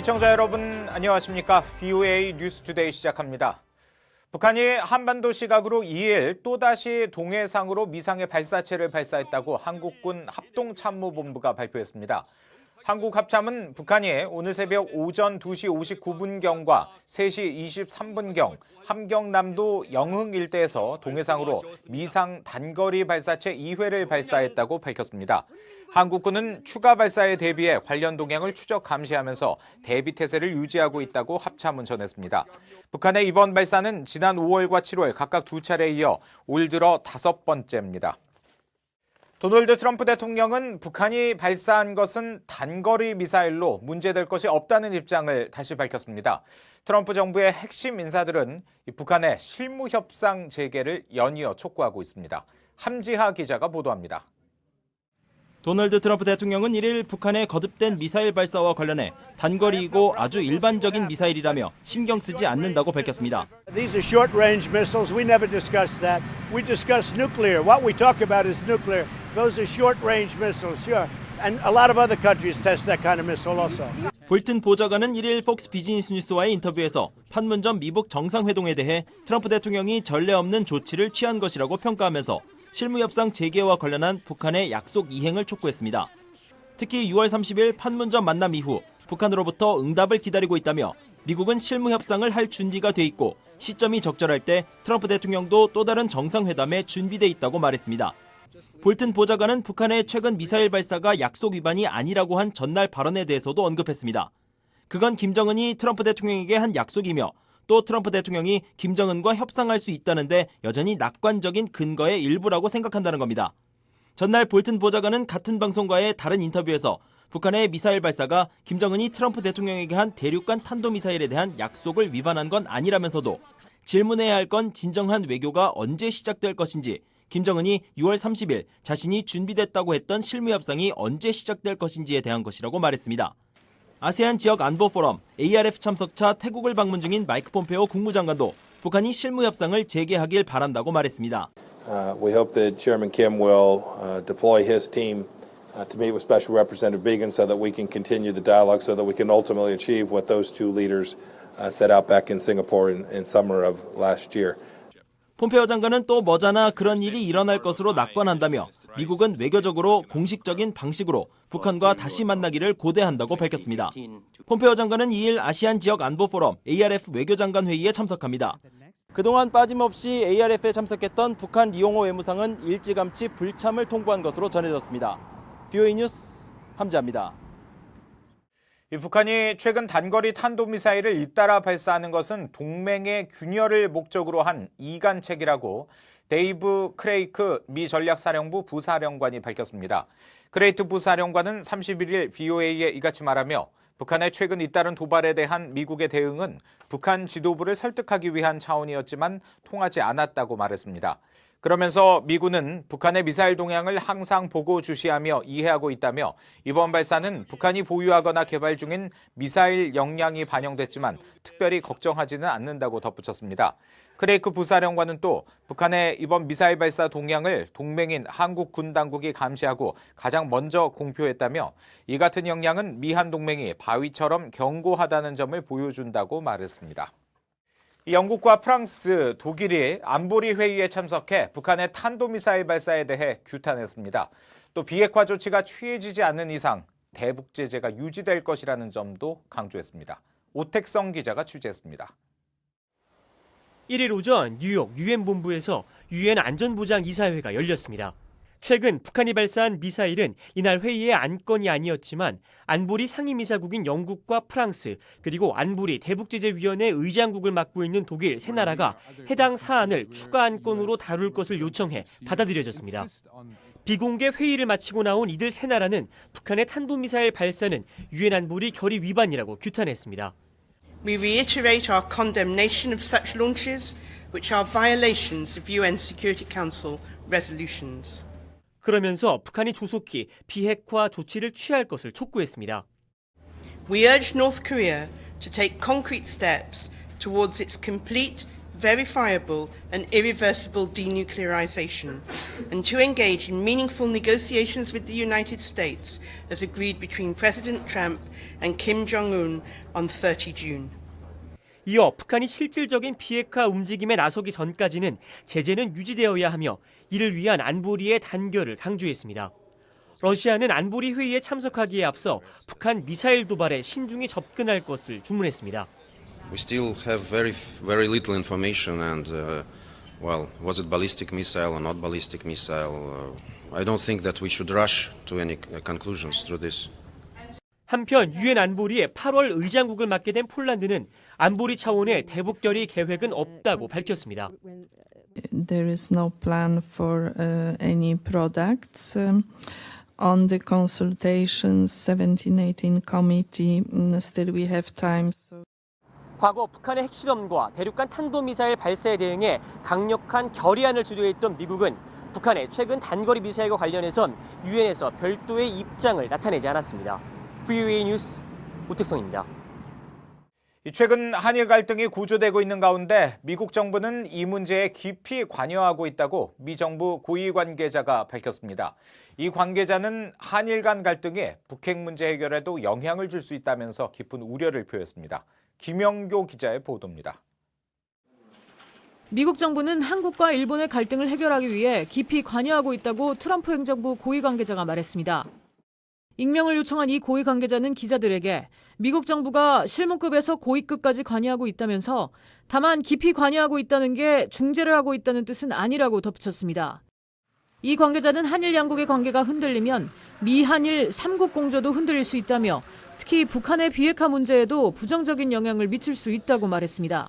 시청자 여러분 안녕하십니까? VOA 뉴스투데이 시작합니다. 북한이 한반도 시각으로 2일 또다시 동해상으로 미상의 발사체를 발사했다고 한국군 합동참모본부가 발표했습니다. 한국 합참은 북한이 오늘 새벽 오전 2시 59분경과 3시 23분경 함경남도 영흥 일대에서 동해상으로 미상 단거리 발사체 2회를 발사했다고 밝혔습니다. 한국군은 추가 발사에 대비해 관련 동향을 추적 감시하면서 대비 태세를 유지하고 있다고 합참은 전했습니다. 북한의 이번 발사는 지난 5월과 7월 각각 2차례에 이어 올 들어 5번째입니다. 도널드 트럼프 대통령은 북한이 발사한 것은 단거리 미사일로 문제될 것이 없다는 입장을 다시 밝혔습니다. 트럼프 정부의 핵심 인사들은 북한의 실무 협상 재개를 연이어 촉구하고 있습니다. 함지하 기자가 보도합니다. 도널드 트럼프 대통령은 1일 북한의 거듭된 미사일 발사와 관련해 단거리이고 아주 일반적인 미사일이라며 신경 쓰지 않는다고 밝혔습니다. These are short-range missiles. We never discuss that. We discuss nuclear. What we talk about is nuclear. Those are short-range missiles, sure. And a lot of other countries test that kind of missile also. 볼튼 보좌관은 1일 폭스 비즈니스 뉴스와의 인터뷰에서 판문점 미북 정상회동에 대해 트럼프 대통령이 전례 없는 조치를 취한 것이라고 평가하면서 실무협상 재개와 관련한 북한의 약속 이행을 촉구했습니다. 특히 6월 30일 판문점 만남 이후 북한으로부터 응답을 기다리고 있다며 미국은 실무협상을 할 준비가 돼 있고 시점이 적절할 때 트럼프 대통령도 또 다른 정상회담에 준비돼 있다고 말했습니다. 볼튼 보좌관은 북한의 최근 미사일 발사가 약속 위반이 아니라고 한 전날 발언에 대해서도 언급했습니다. 그건 김정은이 트럼프 대통령에게 한 약속이며 또 트럼프 대통령이 김정은과 협상할 수 있다는데 여전히 낙관적인 근거의 일부라고 생각한다는 겁니다. 전날 볼튼 보좌관은 같은 방송과의 다른 인터뷰에서 북한의 미사일 발사가 김정은이 트럼프 대통령에게 한 대륙간 탄도미사일에 대한 약속을 위반한 건 아니라면서도 질문해야 할 건 진정한 외교가 언제 시작될 것인지, 김정은이 6월 30일 자신이 준비됐다고 했던 실무협상이 언제 시작될 것인지에 대한 것이라고 말했습니다. 아세안 지역 안보 포럼 ARF 참석차 태국을 방문 중인 마이크 폼페오 국무장관도 북한이 실무협상을 재개하길 바란다고 말했습니다. We hope that Chairman Kim will deploy his team to meet with Special Representative Biegun so that we can continue the dialogue so that we can ultimately achieve what those two leaders set out back in Singapore in summer of last year. 폼페오 장관은 또 머지않아 그런 일이 일어날 것으로 낙관한다며 미국은 외교적으로 공식적인 방식으로 북한과 다시 만나기를 고대한다고 밝혔습니다. 폼페오 장관은 2일 아시안 지역 안보 포럼 ARF 외교장관 회의에 참석합니다. 그동안 빠짐없이 ARF에 참석했던 북한 리용호 외무상은 일찌감치 불참을 통보한 것으로 전해졌습니다. VOA 뉴스 함지아입니다. 북한이 최근 단거리 탄도미사일을 잇따라 발사하는 것은 동맹의 균열을 목적으로 한 이간책이라고 데이브 크레이크 미 전략사령부 부사령관이 밝혔습니다. 크레이트 부사령관은 31일 VOA에 이같이 말하며 북한의 최근 잇따른 도발에 대한 미국의 대응은 북한 지도부를 설득하기 위한 차원이었지만 통하지 않았다고 말했습니다. 그러면서 미군은 북한의 미사일 동향을 항상 보고 주시하며 이해하고 있다며 이번 발사는 북한이 보유하거나 개발 중인 미사일 역량이 반영됐지만 특별히 걱정하지는 않는다고 덧붙였습니다. 크레이크 부사령관은 또 북한의 이번 미사일 발사 동향을 동맹인 한국 군 당국이 감시하고 가장 먼저 공표했다며 이 같은 역량은 미한 동맹이 바위처럼 견고하다는 점을 보여준다고 말했습니다. 영국과 프랑스, 독일이 안보리 회의에 참석해 북한의 탄도미사일 발사에 대해 규탄했습니다. 또 비핵화 조치가 취해지지 않는 이상 대북 제재가 유지될 것이라는 점도 강조했습니다. 오택성 기자가 취재했습니다. 1일 오전 뉴욕 유엔 본부에서 유엔 안전보장 이사회가 열렸습니다. 최근 북한이 발사한 미사일은 이날 회의의 안건이 아니었지만 안보리 상임이사국인 영국과 프랑스 그리고 안보리 대북제재위원회 의장국을 맡고 있는 독일 세 나라가 해당 사안을 추가 안건으로 다룰 것을 요청해 받아들여졌습니다. 비공개 회의를 마치고 나온 이들 세 나라는 북한의 탄도미사일 발사는 유엔 안보리 결의 위반이라고 규탄했습니다. We reiterate our condemnation of such launches, which are violations of UN Security Council resolutions. 그러면서 북한이 조속히 비핵화 조치를 취할 것을 촉구했습니다. We urge North Korea to take concrete steps towards its complete, verifiable and irreversible denuclearization, and to engage in meaningful negotiations with the United States as agreed between President Trump and Kim Jong-un on 30 June. 이어 북한이 실질적인 비핵화 움직임에 나서기 전까지는 제재는 유지되어야 하며 이를 위한 안보리의 단결을 강조했습니다. 러시아는 안보리 회의에 참석하기에 앞서 북한 미사일 도발에 신중히 접근할 것을 주문했습니다. We still have very little information and, was it ballistic missile or not ballistic missile? I don't think that we should rush to any conclusions through this. 한편 유엔 안보리의 8월 의장국을 맡게 된 폴란드는 안보리 차원의 대북 결의 계획은 없다고 밝혔습니다. There is no plan for any products. On the consultations 17-18 committee, still we have time. 과거 북한의 핵실험과 대륙간 탄도미사일 발사에 대응해 강력한 결의안을 주도했던 미국은 북한의 최근 단거리 미사일과 관련해선 유엔에서 별도의 입장을 나타내지 않았습니다. VOA 뉴스 오택성입니다. 최근 한일 갈등이 고조되고 있는 가운데 미국 정부는 이 문제에 깊이 관여하고 있다고 미 정부 고위 관계자가 밝혔습니다. 이 관계자는 한일 간 갈등이 북핵 문제 해결에도 영향을 줄 수 있다면서 깊은 우려를 표했습니다. 김영교 기자의 보도입니다. 미국 정부는 한국과 일본의 갈등을 해결하기 위해 깊이 관여하고 있다고 트럼프 행정부 고위 관계자가 말했습니다. 익명을 요청한 이 고위 관계자는 기자들에게 미국 정부가 실무급에서 고위급까지 관여하고 있다면서 다만 깊이 관여하고 있다는 게 중재를 하고 있다는 뜻은 아니라고 덧붙였습니다. 이 관계자는 한일 양국의 관계가 흔들리면 미한일 3국 공조도 흔들릴 수 있다며 특히 북한의 비핵화 문제에도 부정적인 영향을 미칠 수 있다고 말했습니다.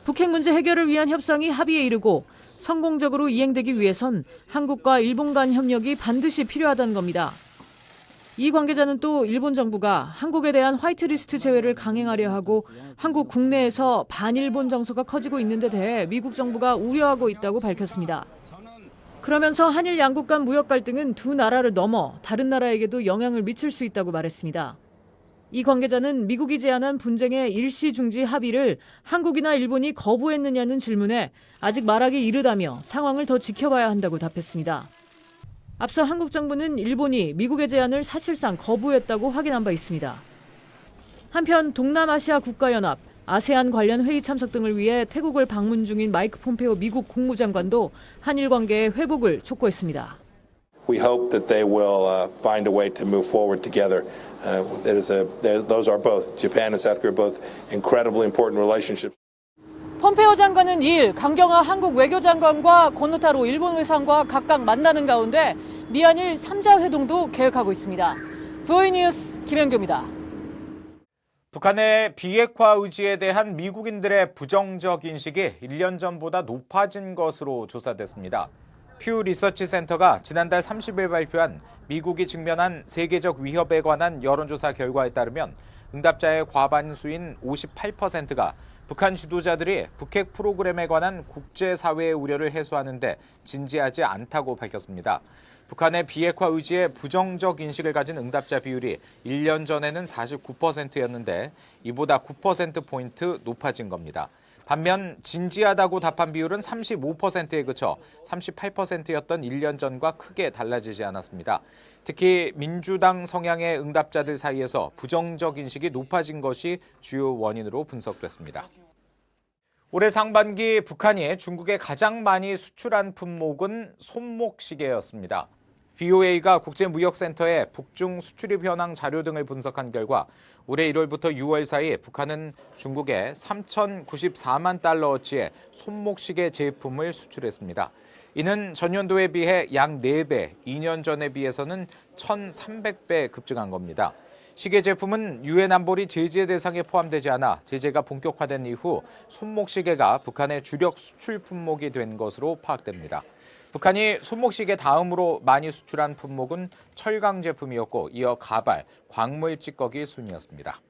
북핵 문제 해결을 위한 협상이 합의에 이르고 성공적으로 이행되기 위해선 한국과 일본 간 협력이 반드시 필요하다는 겁니다. 이 관계자는 또 일본 정부가 한국에 대한 화이트리스트 제외를 강행하려 하고 한국 국내에서 반일본 정서가 커지고 있는 데 대해 미국 정부가 우려하고 있다고 밝혔습니다. 그러면서 한일 양국 간 무역 갈등은 두 나라를 넘어 다른 나라에게도 영향을 미칠 수 있다고 말했습니다. 이 관계자는 미국이 제안한 분쟁의 일시 중지 합의를 한국이나 일본이 거부했느냐는 질문에 아직 말하기 이르다며 상황을 더 지켜봐야 한다고 답했습니다. 앞서 한국 정부는 일본이 미국의 제안을 사실상 거부했다고 확인한 바 있습니다. 한편 동남아시아 국가연합, 아세안 관련 회의 참석 등을 위해 태국을 방문 중인 마이크 폼페오 미국 국무장관도 한일 관계의 회복을 촉구했습니다. We hope that they will find a way to move forward together. Those are both Japan and South Korea, both incredibly important relationships. 폼페오 장관은 2일 강경화 한국 외교장관과 고노타로 일본 외상과 각각 만나는 가운데 미한일 3자 회동도 계획하고 있습니다. VOA 뉴스 김현교입니다. 북한의 비핵화 의지에 대한 미국인들의 부정적 인식이 1년 전보다 높아진 것으로 조사됐습니다. 퓨 리서치 센터가 지난달 30일 발표한 미국이 직면한 세계적 위협에 관한 여론조사 결과에 따르면 응답자의 과반수인 58%가 북한 지도자들이 북핵 프로그램에 관한 국제사회의 우려를 해소하는 데 진지하지 않다고 밝혔습니다. 북한의 비핵화 의지에 부정적 인식을 가진 응답자 비율이 1년 전에는 49%였는데 이보다 9%포인트 높아진 겁니다. 반면 진지하다고 답한 비율은 35%에 그쳐 38%였던 1년 전과 크게 달라지지 않았습니다. 특히 민주당 성향의 응답자들 사이에서 부정적 인식이 높아진 것이 주요 원인으로 분석됐습니다. 올해 상반기 북한이 중국에 가장 많이 수출한 품목은 손목시계였습니다. VOA가 국제무역센터의 북중 수출입 현황 자료 등을 분석한 결과 올해 1월부터 6월 사이 북한은 중국에 3,094만 달러어치의 손목시계 제품을 수출했습니다. 이는 전년도에 비해 약 4배, 2년 전에 비해서는 1,300배 급증한 겁니다. 시계 제품은 유엔 안보리 제재 대상에 포함되지 않아 제재가 본격화된 이후 손목시계가 북한의 주력 수출 품목이 된 것으로 파악됩니다. 북한이 손목시계 다음으로 많이 수출한 품목은 철강 제품이었고 이어 가발, 광물 찌꺼기 순이었습니다.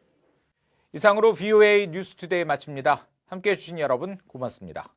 이상으로 VOA 뉴스투데이 마칩니다. 함께해 주신 여러분 고맙습니다.